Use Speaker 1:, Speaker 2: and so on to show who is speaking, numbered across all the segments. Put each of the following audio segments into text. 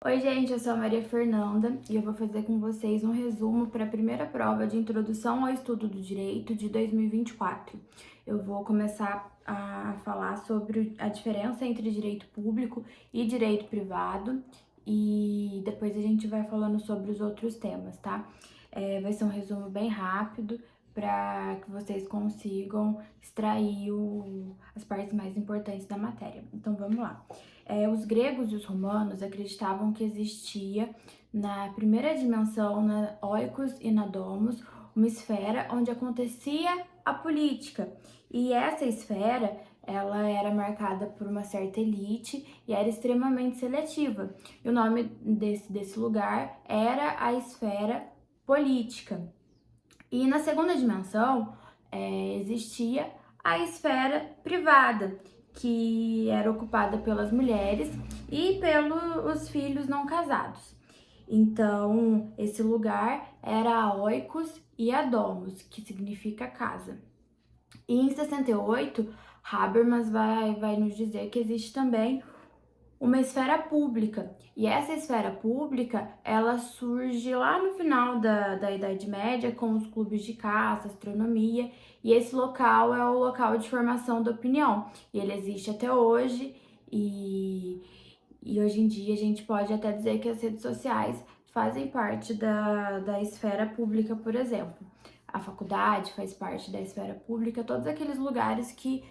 Speaker 1: Oi, gente, eu sou a Maria Fernanda e eu vou fazer com vocês um resumo para a primeira prova de Introdução ao Estudo do Direito de 2024. Eu vou começar a falar sobre a diferença entre direito público e direito privado e depois a gente vai falando sobre os outros temas, tá? Vai ser um resumo bem rápido para que vocês consigam extrair as partes mais importantes da matéria. Então vamos lá. Os gregos e os romanos acreditavam que existia na primeira dimensão, na oikos e na domos, uma esfera onde acontecia a política. E essa esfera, ela era marcada por uma certa elite e era extremamente seletiva. E o nome desse lugar era a esfera política. E na segunda dimensão, existia a esfera privada, que era ocupada pelas mulheres e pelos filhos não casados. Então, esse lugar era a oikos e a domos, que significa casa. E em 68, Habermas vai nos dizer que existe também uma esfera pública. E essa esfera pública, ela surge lá no final da Idade Média com os clubes de caça, astronomia, e esse local é o local de formação da opinião. E ele existe até hoje, e hoje em dia a gente pode até dizer que as redes sociais fazem parte da esfera pública, por exemplo. A faculdade faz parte da esfera pública, todos aqueles lugares que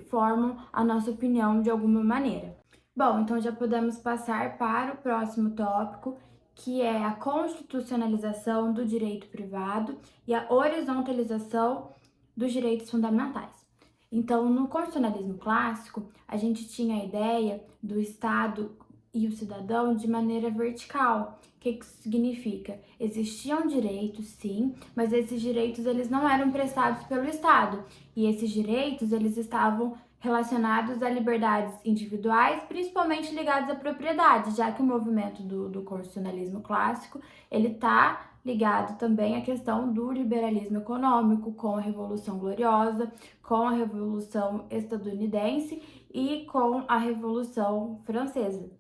Speaker 1: formam a nossa opinião de alguma maneira. Bom, então já podemos passar para o próximo tópico, que é a constitucionalização do direito privado e a horizontalização dos direitos fundamentais. Então, no constitucionalismo clássico, a gente tinha a ideia do Estado e o cidadão de maneira vertical. O que isso significa? Existiam direitos, sim, mas esses direitos eles não eram prestados pelo Estado. E esses direitos eles estavam relacionados a liberdades individuais, principalmente ligados à propriedade, já que o movimento do constitucionalismo clássico, ele está ligado também à questão do liberalismo econômico, com a Revolução Gloriosa, com a Revolução Estadunidense e com a Revolução Francesa.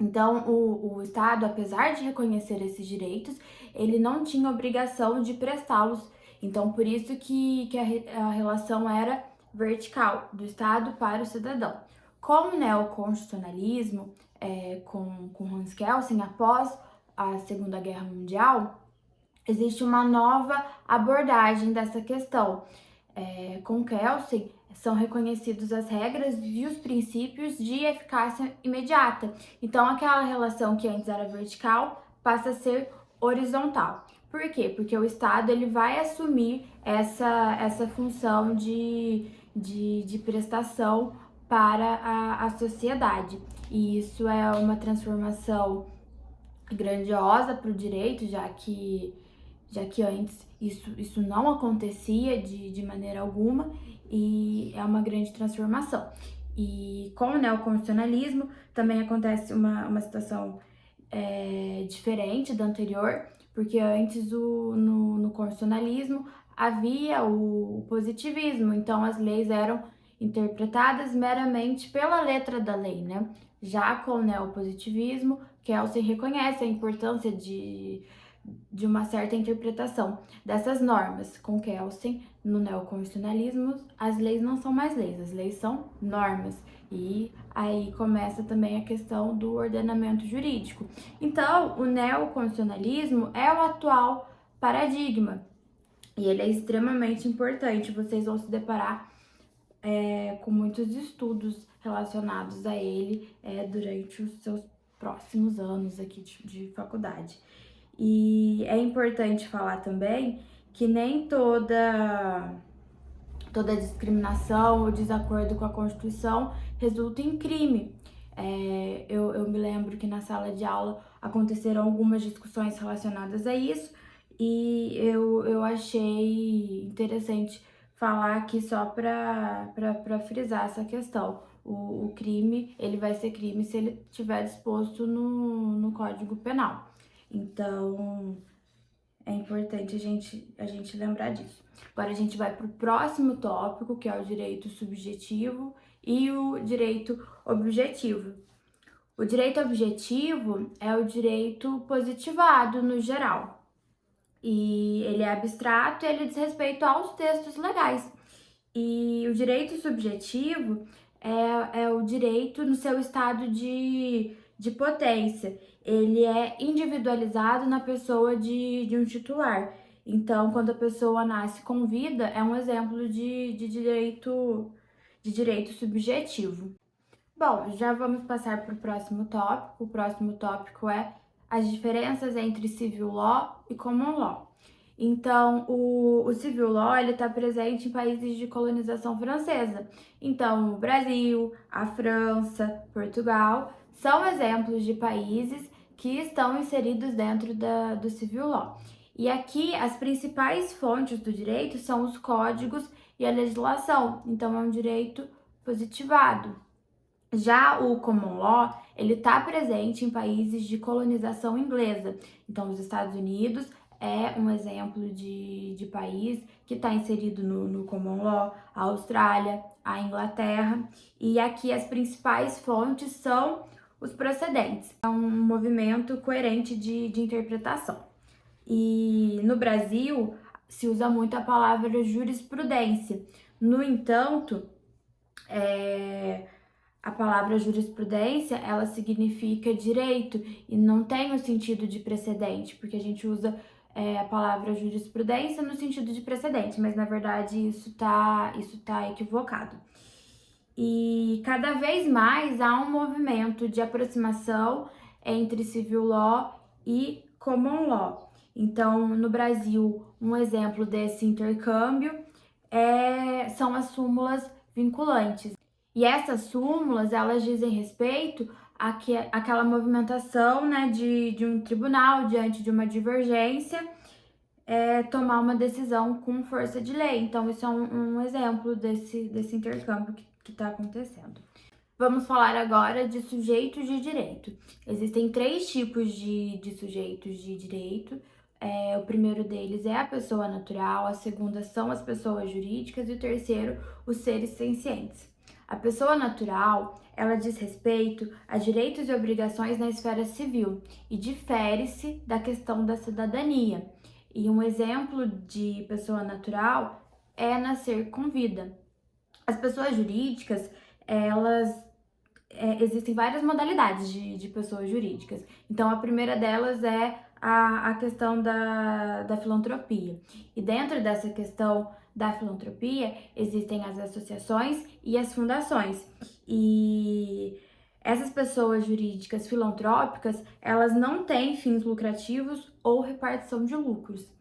Speaker 1: Então, o Estado, apesar de reconhecer esses direitos, ele não tinha obrigação de prestá-los. Então, por isso que a relação era vertical, do Estado para o cidadão. Com o neoconstitucionalismo, com Hans Kelsen, após a Segunda Guerra Mundial, existe uma nova abordagem dessa questão. Com Kelsen, são reconhecidos as regras e os princípios de eficácia imediata. Então, aquela relação que antes era vertical passa a ser horizontal. Por quê? Porque o Estado ele vai assumir essa função de prestação para a sociedade. E isso é uma transformação grandiosa para o direito, já que antes isso não acontecia de maneira alguma, e é uma grande transformação. E com o neoconstitucionalismo também acontece uma situação diferente da anterior, porque antes no constitucionalismo havia o positivismo, então as leis eram interpretadas meramente pela letra da lei, né? Já com o neopositivismo, Kelsen reconhece a importância de uma certa interpretação dessas normas. Com Kelsen, no neoconstitucionalismo, as leis não são mais leis, as leis são normas. E aí começa também a questão do ordenamento jurídico. Então, o neoconstitucionalismo é o atual paradigma e ele é extremamente importante. Vocês vão se deparar com muitos estudos relacionados a ele durante os seus próximos anos aqui de faculdade. E é importante falar também que nem toda discriminação ou desacordo com a Constituição resulta em crime. Eu me lembro que na sala de aula aconteceram algumas discussões relacionadas a isso e eu achei interessante falar aqui só para frisar essa questão. O crime, ele vai ser crime se ele estiver disposto no Código Penal. Então, é importante a gente lembrar disso. Agora a gente vai para o próximo tópico, que é o direito subjetivo e o direito objetivo. O direito objetivo é o direito positivado no geral. E ele é abstrato e ele diz respeito aos textos legais. E o direito subjetivo é o direito no seu estado de potência. Ele é individualizado na pessoa de um titular. Então, quando a pessoa nasce com vida, é um exemplo de direito subjetivo. Bom, já vamos passar para o próximo tópico. O próximo tópico é as diferenças entre civil law e common law. Então, o civil law está presente em países de colonização francesa. Então, o Brasil, a França, Portugal são exemplos de países que estão inseridos dentro do civil law. E aqui as principais fontes do direito são os códigos e a legislação. Então, é um direito positivado. Já o common law, ele está presente em países de colonização inglesa. Então, os Estados Unidos é um exemplo de país que está inserido no common law, a Austrália, a Inglaterra. E aqui as principais fontes são os precedentes. É um movimento coerente de interpretação. E no Brasil se usa muito a palavra jurisprudência. No entanto, a palavra jurisprudência, ela significa direito e não tem o sentido de precedente, porque a gente usa a palavra jurisprudência no sentido de precedente, mas na verdade isso tá equivocado. E cada vez mais há um movimento de aproximação entre civil law e common law. Então, no Brasil, um exemplo desse intercâmbio são as súmulas vinculantes. E essas súmulas, elas dizem respeito àquela movimentação, né, de um tribunal diante de uma divergência, tomar uma decisão com força de lei. Então, isso é um exemplo desse intercâmbio que está acontecendo. Vamos falar agora de sujeitos de direito. Existem 3 tipos de sujeitos de direito. O primeiro deles é a pessoa natural, a segunda são as pessoas jurídicas e o terceiro, os seres sencientes. A pessoa natural, ela diz respeito a direitos e obrigações na esfera civil e difere-se da questão da cidadania. E um exemplo de pessoa natural é nascer com vida. As pessoas jurídicas, existem várias modalidades de pessoas jurídicas. Então, a primeira delas é a questão da filantropia. E dentro dessa questão da filantropia, existem as associações e as fundações. E essas pessoas jurídicas filantrópicas, elas não têm fins lucrativos ou repartição de lucros.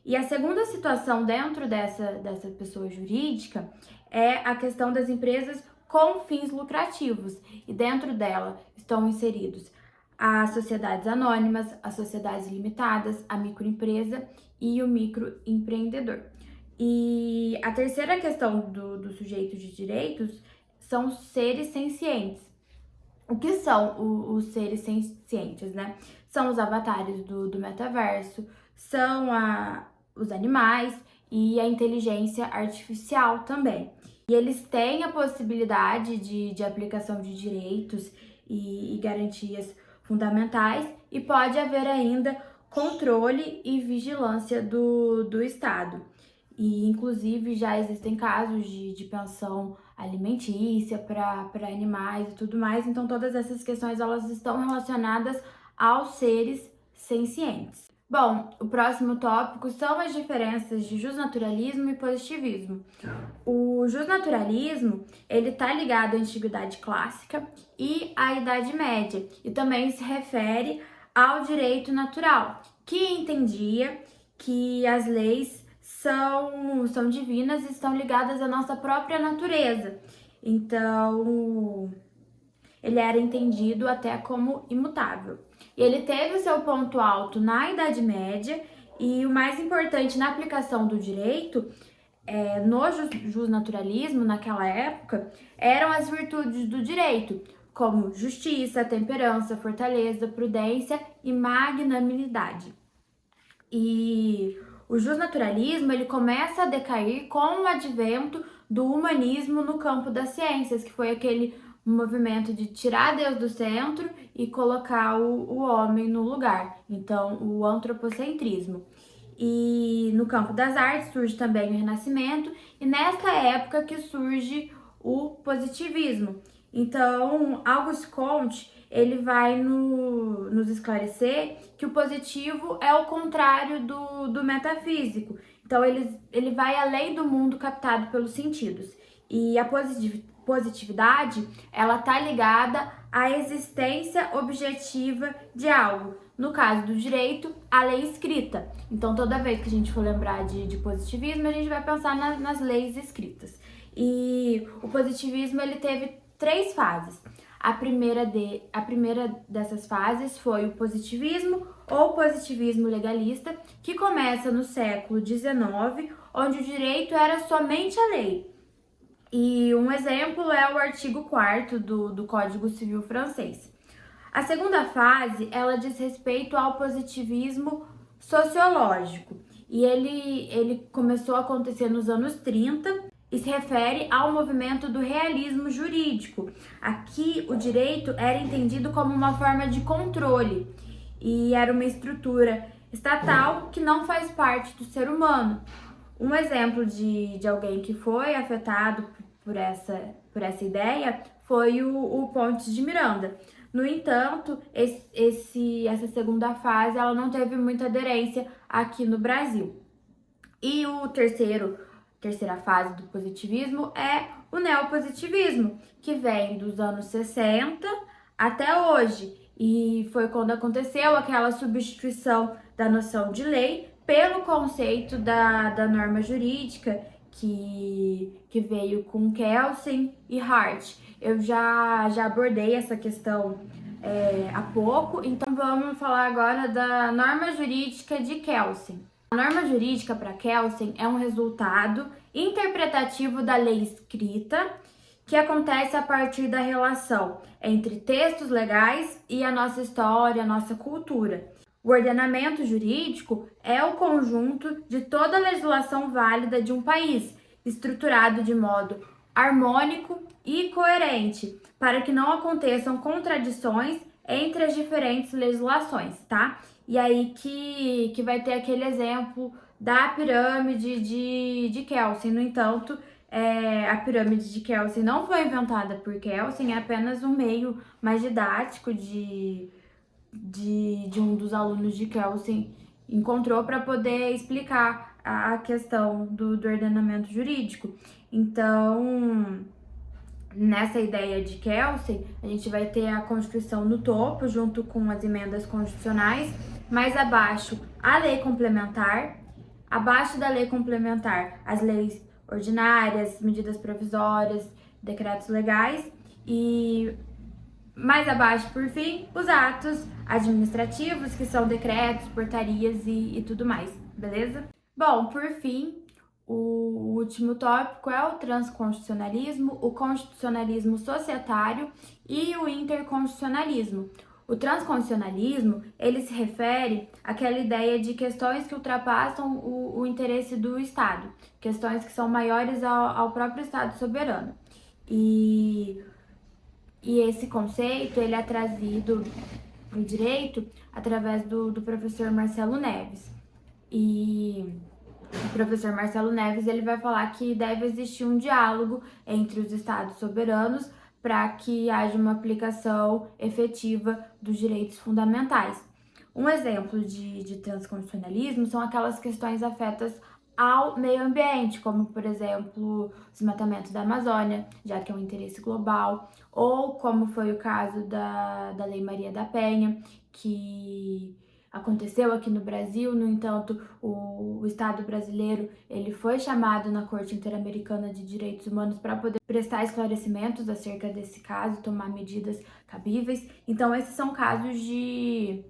Speaker 1: E a segunda situação dentro dessa pessoa jurídica é a questão das empresas com fins lucrativos. E dentro dela estão inseridos as sociedades anônimas, as sociedades limitadas, a microempresa e o microempreendedor. E a terceira questão do sujeito de direitos são os seres sencientes. O que são os seres sencientes, né? São os avatares do metaverso, são os animais e a inteligência artificial também. E eles têm a possibilidade de aplicação de direitos e garantias fundamentais e pode haver ainda controle e vigilância do Estado. E, inclusive, já existem casos de pensão alimentícia para animais e tudo mais. Então, todas essas questões, elas estão relacionadas aos seres sencientes. Bom, o próximo tópico são as diferenças de justnaturalismo e positivismo. O justnaturalismo, ele está ligado à Antiguidade Clássica e à Idade Média, e também se refere ao direito natural, que entendia que as leis são divinas e estão ligadas à nossa própria natureza. Então, ele era entendido até como imutável. E ele teve o seu ponto alto na Idade Média e o mais importante na aplicação do direito, no justnaturalismo, naquela época, eram as virtudes do direito, como justiça, temperança, fortaleza, prudência e magnanimidade. E o justnaturalismo, ele começa a decair com o advento do humanismo no campo das ciências, que foi aquele um movimento de tirar Deus do centro e colocar o homem no lugar. Então, o antropocentrismo. E no campo das artes surge também o Renascimento, e nessa época que surge o positivismo. Então, Auguste Comte, ele vai nos esclarecer que o positivo é o contrário do metafísico. Então, ele vai além do mundo captado pelos sentidos. E a positividade, ela tá ligada à existência objetiva de algo. No caso do direito, a lei escrita. Então, toda vez que a gente for lembrar de positivismo, a gente vai pensar nas leis escritas. E o positivismo, ele teve 3 fases. A primeira dessas fases foi o positivismo ou positivismo legalista, que começa no século XIX, onde o direito era somente a lei. E um exemplo é o artigo 4º do Código Civil francês. A segunda fase, ela diz respeito ao positivismo sociológico. E ele começou a acontecer nos anos 30 e se refere ao movimento do realismo jurídico. Aqui, o direito era entendido como uma forma de controle e era uma estrutura estatal que não faz parte do ser humano. Um exemplo de alguém que foi afetado por essa ideia foi o Pontes de Miranda. No entanto, essa segunda fase ela não teve muita aderência aqui no Brasil. E a terceira fase do positivismo é o neopositivismo, que vem dos anos 60 até hoje. E foi quando aconteceu aquela substituição da noção de lei pelo conceito da norma jurídica, que veio com Kelsen e Hart. Eu já abordei essa questão há pouco, então vamos falar agora da norma jurídica de Kelsen. A norma jurídica para Kelsen é um resultado interpretativo da lei escrita que acontece a partir da relação entre textos legais e a nossa história, a nossa cultura. O ordenamento jurídico é o conjunto de toda a legislação válida de um país, estruturado de modo harmônico e coerente, para que não aconteçam contradições entre as diferentes legislações, tá? E aí que vai ter aquele exemplo da pirâmide de Kelsen. No entanto, a pirâmide de Kelsen não foi inventada por Kelsen, é apenas um meio mais didático de um dos alunos de Kelsen encontrou para poder explicar a questão do ordenamento jurídico. Então, nessa ideia de Kelsen, a gente vai ter a Constituição no topo, junto com as emendas constitucionais, mais abaixo a lei complementar, abaixo da lei complementar as leis ordinárias, medidas provisórias, decretos legais e mais abaixo, por fim, os atos administrativos, que são decretos, portarias e tudo mais, beleza? Bom, por fim, o último tópico é o transconstitucionalismo, o constitucionalismo societário e o interconstitucionalismo. O transconstitucionalismo, ele se refere àquela ideia de questões que ultrapassam o interesse do Estado, questões que são maiores ao próprio Estado soberano. E esse conceito, ele é trazido no direito através do professor Marcelo Neves. E o professor Marcelo Neves, ele vai falar que deve existir um diálogo entre os estados soberanos para que haja uma aplicação efetiva dos direitos fundamentais. Um exemplo de transconstitucionalismo são aquelas questões afetas ao meio ambiente, como, por exemplo, o desmatamento da Amazônia, já que é um interesse global, ou como foi o caso da Lei Maria da Penha, que aconteceu aqui no Brasil. No entanto, o Estado brasileiro ele foi chamado na Corte Interamericana de Direitos Humanos para poder prestar esclarecimentos acerca desse caso, tomar medidas cabíveis. Então, esses são casos de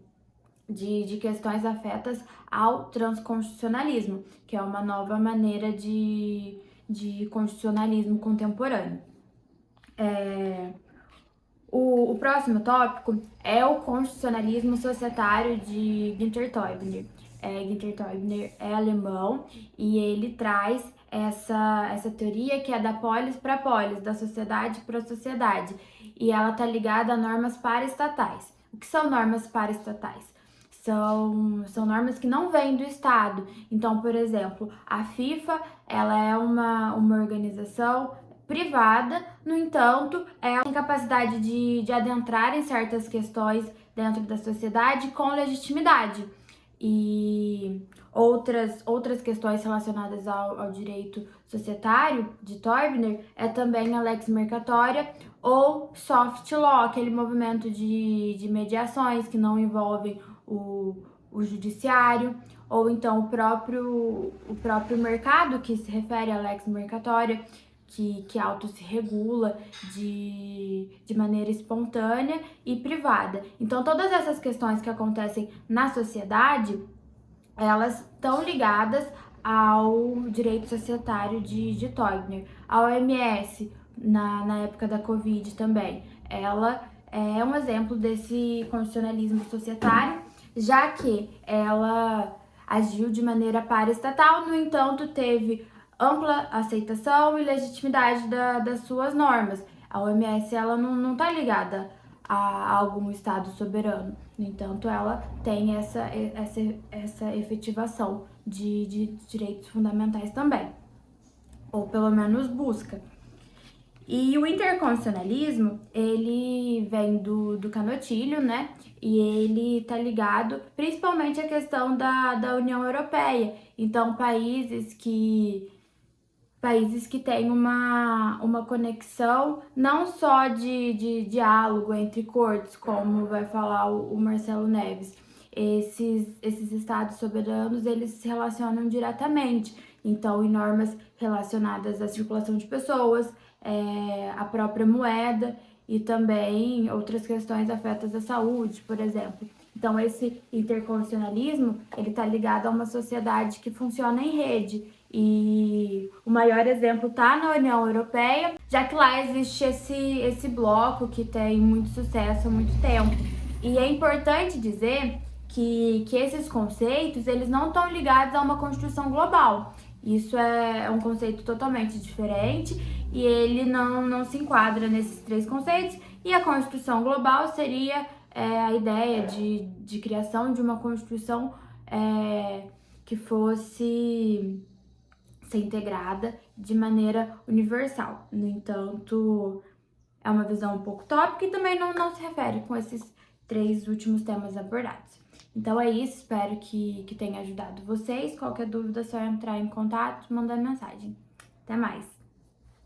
Speaker 1: questões afetas ao transconstitucionalismo, que é uma nova maneira de constitucionalismo contemporâneo. O próximo tópico é o constitucionalismo societário de Günter Teubner. Günter Teubner é alemão e ele traz essa teoria que é da polis para polis, da sociedade para sociedade. e ela está ligada a normas paraestatais. O que são normas paraestatais? São normas que não vêm do Estado. Então, por exemplo, a FIFA, ela é uma organização privada, no entanto, ela tem capacidade de adentrar em certas questões dentro da sociedade com legitimidade. E outras questões relacionadas ao direito societário de Torbner é também a lex mercatória ou soft law, aquele movimento de mediações que não envolvem o judiciário, ou então o próprio mercado, que se refere à lex mercatória, que auto se regula de maneira espontânea e privada. Então, todas essas questões que acontecem na sociedade, elas estão ligadas ao direito societário de Torbner. A OMS, na época da Covid também, ela é um exemplo desse constitucionalismo societário, já que ela agiu de maneira paraestatal, no entanto, teve ampla aceitação e legitimidade das suas normas. A OMS ela não está ligada a algum Estado soberano. No entanto, ela tem essa efetivação de direitos fundamentais também, ou pelo menos busca. E o interconstitucionalismo, ele vem do Canotilho, né? E ele tá ligado principalmente à questão da União Europeia. Então, países que têm uma conexão não só de diálogo entre cortes, como vai falar o Marcelo Neves. Esses estados soberanos, eles se relacionam diretamente. Então, em normas relacionadas à circulação de pessoas, a própria moeda e também outras questões afetas à saúde, por exemplo. Então, esse interconstitucionalismo, ele está ligado a uma sociedade que funciona em rede. E o maior exemplo está na União Europeia, já que lá existe esse bloco que tem muito sucesso há muito tempo. E é importante dizer que esses conceitos, eles não estão ligados a uma Constituição global. Isso é um conceito totalmente diferente e ele não se enquadra nesses três conceitos. E a Constituição global seria a ideia de criação de uma Constituição que fosse ser integrada de maneira universal. No entanto, é uma visão um pouco tópica e também não se refere com esses três últimos temas abordados. Então é isso, espero que tenha ajudado vocês. Qualquer dúvida é só entrar em contato, mandar mensagem. Até mais!